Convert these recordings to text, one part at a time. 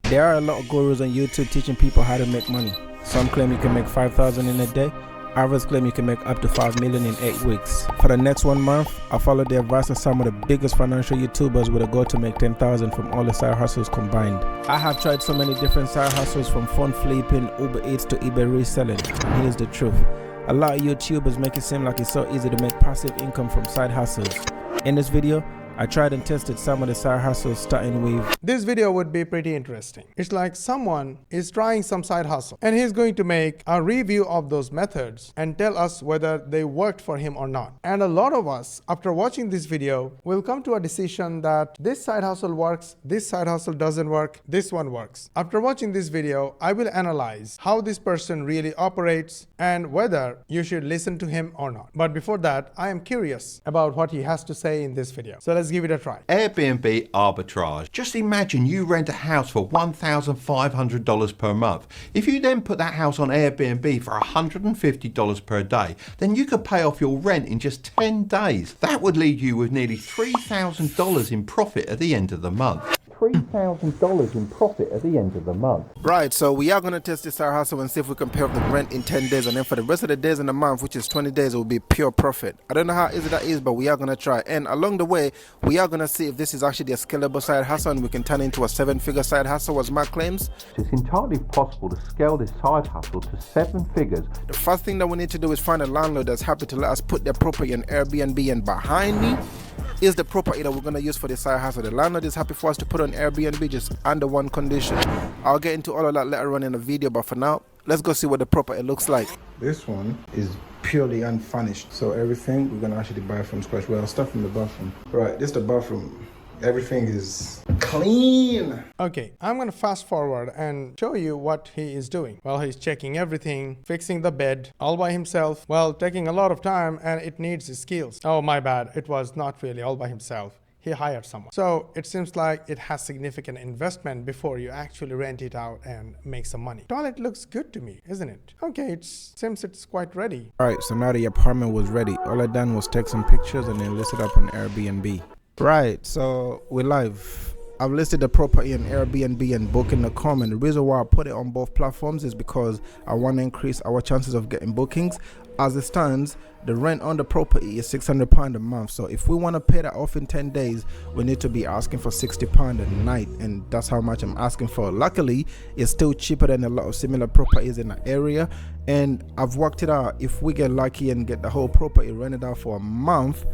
There are a lot of gurus on YouTube teaching people how to make money. Some claim you can make 5,000 in a day. Others claim you can make up to 5 million in 8 weeks. For the next 1 month, I followed the advice of some of the biggest financial YouTubers with a goal to make 10,000 from all the side hustles combined. I have tried so many different side hustles, from phone flipping, Uber Eats to eBay reselling. And here's the truth. A lot of YouTubers make it seem like it's so easy to make passive income from side hustles. In this video, I tried and tested some of the side hustles, starting with... This video would be pretty interesting. It's like someone is trying some side hustle and he's going to make a review of those methods and tell us whether they worked for him or not. And a lot of us, after watching this video, will come to a decision that this side hustle works, this side hustle doesn't work, this one works. After watching this video, I will analyze how this person really operates and whether you should listen to him or not. But before that, I am curious about what he has to say in this video. So let's give it a try. Airbnb arbitrage. Just imagine you rent a house for $1,500 per month. If you then put that house on Airbnb for $150 per day, then you could pay off your rent in just 10 days. That would leave you with nearly $3,000 in profit at the end of the month. $3,000 in profit at the end of the month. Right, so we are going to test this side hustle and see if we can pay off the rent in 10 days. And then for the rest of the days in the month, which is 20 days, it will be pure profit. I don't know how easy that is, but we are going to try. And along the way, we are going to see if this is actually a scalable side hustle and we can turn it into a 7-figure side hustle, as Mark claims. It's entirely possible to scale this side hustle to 7 figures. The first thing that we need to do is find a landlord that's happy to let us put their property on Airbnb, and behind me is the property that we're going to use for the side hustle. The landlord is happy for us to put on Airbnb, just under one condition. I'll get into all of that later on in the video, but for now, let's go see what the property looks like. This one is purely unfurnished, so everything we're going to actually buy from scratch. Well, I'll start from the bathroom. Right, this is the bathroom. Everything is clean. Okay, I'm going to fast forward and show you what he is doing. Well, he's checking everything, fixing the bed all by himself. Well, taking a lot of time, and it needs his skills. Oh, my bad. It was not really all by himself. He hired someone. So it seems like it has significant investment before you actually rent it out and make some money. Toilet looks good to me, isn't it? Okay, it seems it's quite ready. All right, so now the apartment was ready. All I done was take some pictures and then list it up on Airbnb. Right, so we're live. I've listed the property on Airbnb and Booking.com, and the reason why I put it on both platforms is because I want to increase our chances of getting bookings. As it stands, the rent on the property is £600 a month, so if we want to pay that off in 10 days, we need to be asking for £60 a night, and that's how much I'm asking for. Luckily, it's still cheaper than a lot of similar properties in the area, and I've worked it out. If we get lucky and get the whole property rented out for a month,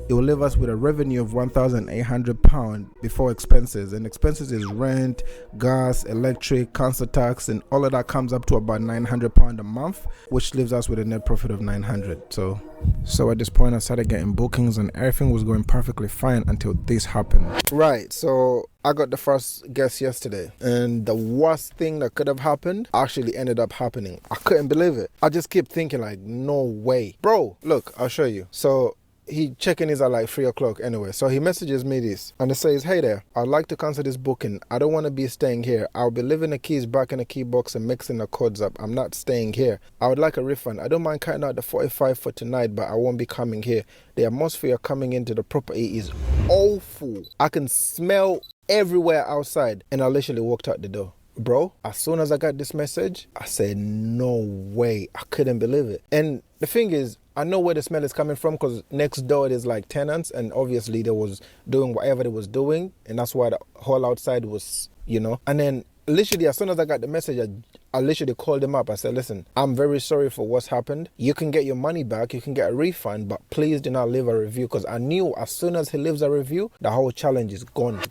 it will leave us with a revenue of £1,800 before expenses, and expenses is rent, gas, electric, council tax, and all of that comes up to about £900 a month, which leaves us with a net profit of £900. So at this point, I started getting bookings and everything was going perfectly fine until this happened. Right, so I got the first guest yesterday, and the worst thing that could have happened actually ended up happening. I couldn't believe it. I just kept thinking like, no way. Bro, look, I'll show you. So he check-in is at like 3 o'clock anyway, so he messages me this and it says, "Hey there, I'd like to cancel this booking. I don't want to be staying here. I'll be leaving the keys back in the key box and mixing the codes up. I'm not staying here. I would like a refund. I don't mind cutting out the 45 for tonight, but I won't be coming here. The atmosphere coming into the property is awful. I can smell everywhere outside." And I literally walked out the door. Bro, as soon as I got this message, I said, no way. I couldn't believe it. And the thing is, I know where the smell is coming from because next door there's like tenants, and obviously they was doing whatever they was doing, and that's why the whole outside was, and then literally as soon as I got the message, I literally called him up. I said, "Listen, I'm very sorry for what's happened. You can get your money back, you can get a refund, but please do not leave a review," because I knew as soon as he leaves a review, the whole challenge is gone.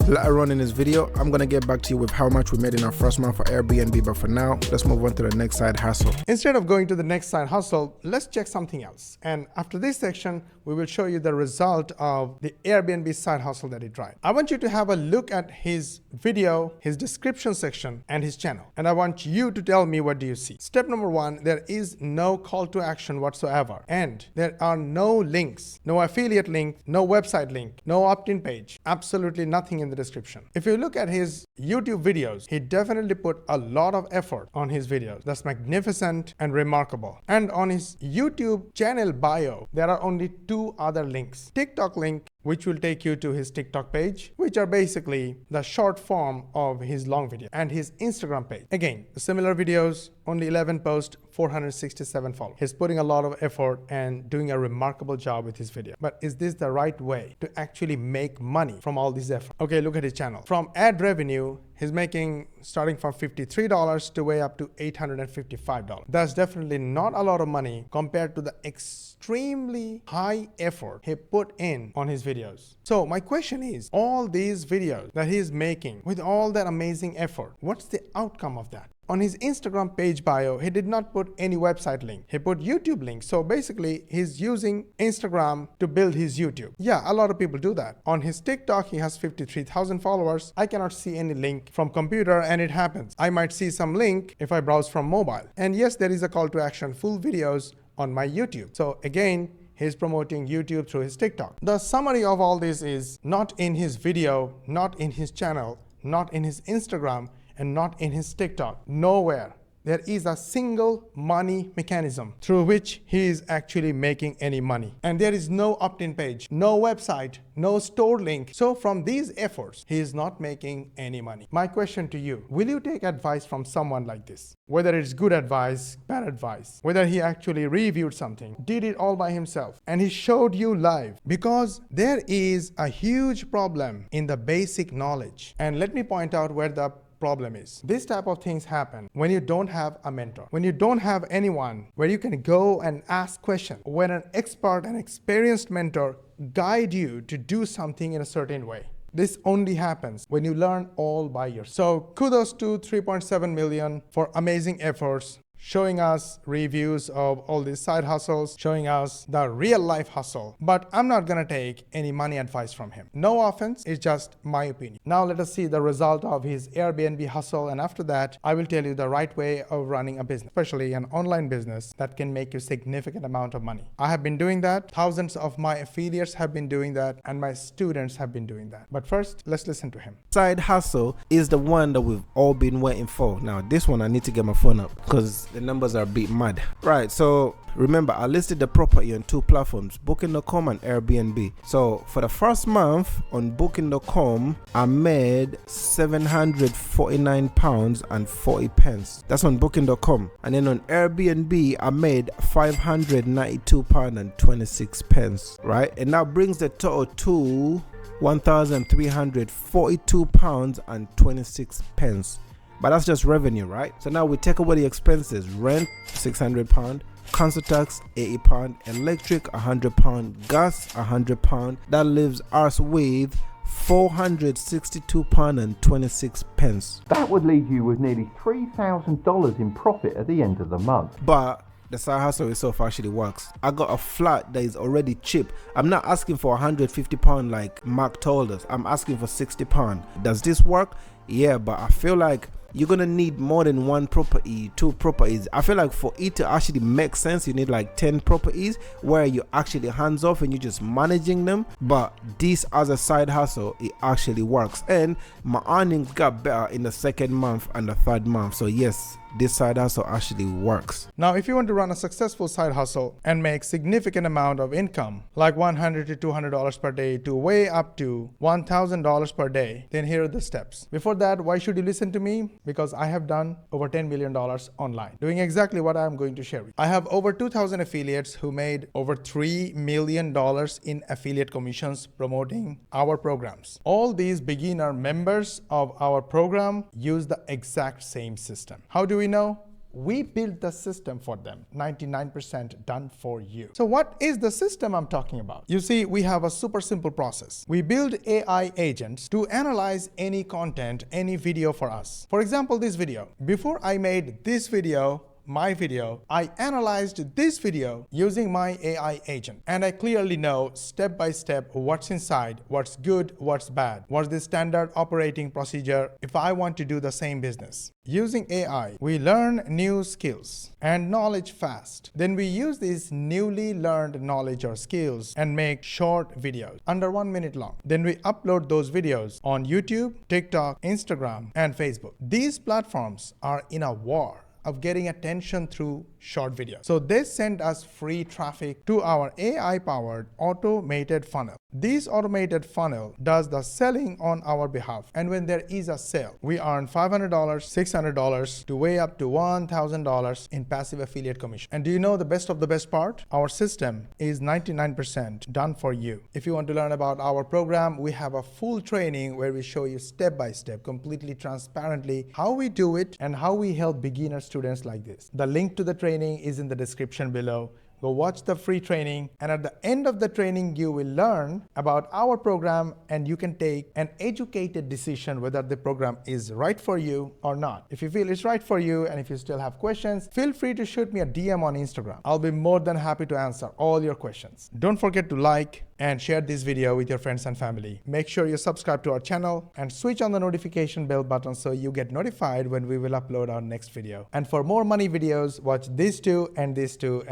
Later on in this video, I'm going to get back to you with how much we made in our first month for Airbnb, but for now, let's move on to the next side hustle. Instead of going to the next side hustle, let's check something else. And after this section, we will show you the result of the Airbnb side hustle that he tried. I want you to have a look at his video, his description section, and his channel. And I want you to tell me, what do you see? Step number 1, there is no call to action whatsoever. And there are no links, no affiliate link, no website link, no opt-in page, absolutely nothing in the description. If you look at his YouTube videos, he definitely put a lot of effort on his videos. That's magnificent and remarkable. And on his YouTube channel bio, there are only 2 other links, TikTok link which will take you to his TikTok page, which are basically the short form of his long video, and his Instagram page. Again, similar videos, only 11 posts, 467 followers. He's putting a lot of effort and doing a remarkable job with his video. But is this the right way to actually make money from all this effort? Okay, look at his channel. From ad revenue, he's making starting from $53 to way up to $855. That's definitely not a lot of money compared to the extremely high effort he put in on his videos. So my question is, all these videos that he's making with all that amazing effort, what's the outcome of that? On his Instagram page bio, he did not put any website link. He put YouTube link. So basically, he's using Instagram to build his YouTube. Yeah, a lot of people do that. On his TikTok, he has 53,000 followers. I cannot see any link from computer, and it happens. I might see some link if I browse from mobile. And yes, there is a call to action, full videos on my YouTube. So again, he's promoting YouTube through his TikTok. The summary of all this is not in his video, not in his channel, not in his Instagram, and not in his TikTok. Nowhere there is a single money mechanism through which he is actually making any money. And there is no opt-in page, no website, no store link. So from these efforts, he is not making any money. My question to you, will you take advice from someone like this? Whether it's good advice, bad advice, whether he actually reviewed something, did it all by himself, and he showed you live, because there is a huge problem in the basic knowledge. And let me point out where the problem is. This type of things happen when you don't have a mentor, when you don't have anyone where you can go and ask questions, when an expert and experienced mentor guide you to do something in a certain way. This only happens when you learn all by yourself. So kudos to 3.7 million for amazing efforts, showing us reviews of all these side hustles, showing us the real life hustle. But I'm not gonna take any money advice from him. No offense, it's just my opinion. Now let us see the result of his Airbnb hustle, and after that, I will tell you the right way of running a business, especially an online business that can make you significant amount of money. I have been doing that, thousands of my affiliates have been doing that, and my students have been doing that. But first, let's listen to him. Side hustle is the one that we've all been waiting for. Now this one I need to get my phone up because the numbers are a bit mad. Right, so remember I listed the property on two platforms, Booking.com and Airbnb. So for the first month on Booking.com, I made £749.40. That's on Booking.com. And then on Airbnb, I made £592.26. Right, and that brings the total to £1,342.26. But that's just revenue, right? So now we take away the expenses. Rent, £600. Council tax, £80. Electric, £100. Gas, £100. That leaves us with £462.26. That would leave you with nearly $3,000 in profit at the end of the month. But the side hustle itself actually works. I got a flat that is already cheap. I'm not asking for £150 like Mark told us. I'm asking for £60. Does this work? Yeah, but I feel like you're gonna need more than one property, two properties. I feel like for it to actually make sense, you need like 10 properties where you're actually hands off and you're just managing them. But this as a side hustle, it actually works, and my earnings got better in the second month and the third month. So yes, this side hustle actually works. Now, if you want to run a successful side hustle and make significant amount of income, like $100 to $200 per day to way up to $1,000 per day, then here are the steps. Before that, why should you listen to me? Because I have done over $10 million online, doing exactly what I am going to share with you. I have over 2,000 affiliates who made over $3 million in affiliate commissions promoting our programs. All these beginner members of our program use the exact same system. How do we know? We built the system for them, 99% done for you. So what is the system I'm talking about? You see, we have a super simple process. We build AI agents to analyze any content, any video for us. For example, this video. Before I made this video, my video, I analyzed this video using my AI agent, and I clearly know step by step what's inside, what's good, what's bad, what's the standard operating procedure if I want to do the same business. Using AI, we learn new skills and knowledge fast. Then we use these newly learned knowledge or skills and make short videos under 1 minute long. Then we upload those videos on YouTube, TikTok, Instagram, and Facebook. These platforms are in a war of getting attention through short videos. So they send us free traffic to our AI-powered automated funnel. This automated funnel does the selling on our behalf. And when there is a sale, we earn $500, $600 to way up to $1,000 in passive affiliate commission. And do you know the best of the best part? Our system is 99% done for you. If you want to learn about our program, we have a full training where we show you step by step, completely transparently, how we do it and how we help beginner students like this. The link to the training is in the description below. Go watch the free training, and at the end of the training, you will learn about our program and you can take an educated decision whether the program is right for you or not. If you feel it's right for you and if you still have questions, feel free to shoot me a DM on Instagram. I'll be more than happy to answer all your questions. Don't forget to like and share this video with your friends and family. Make sure you subscribe to our channel and switch on the notification bell button so you get notified when we will upload our next video. And for more money videos, watch these two, and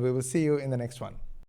we will see you in the next one.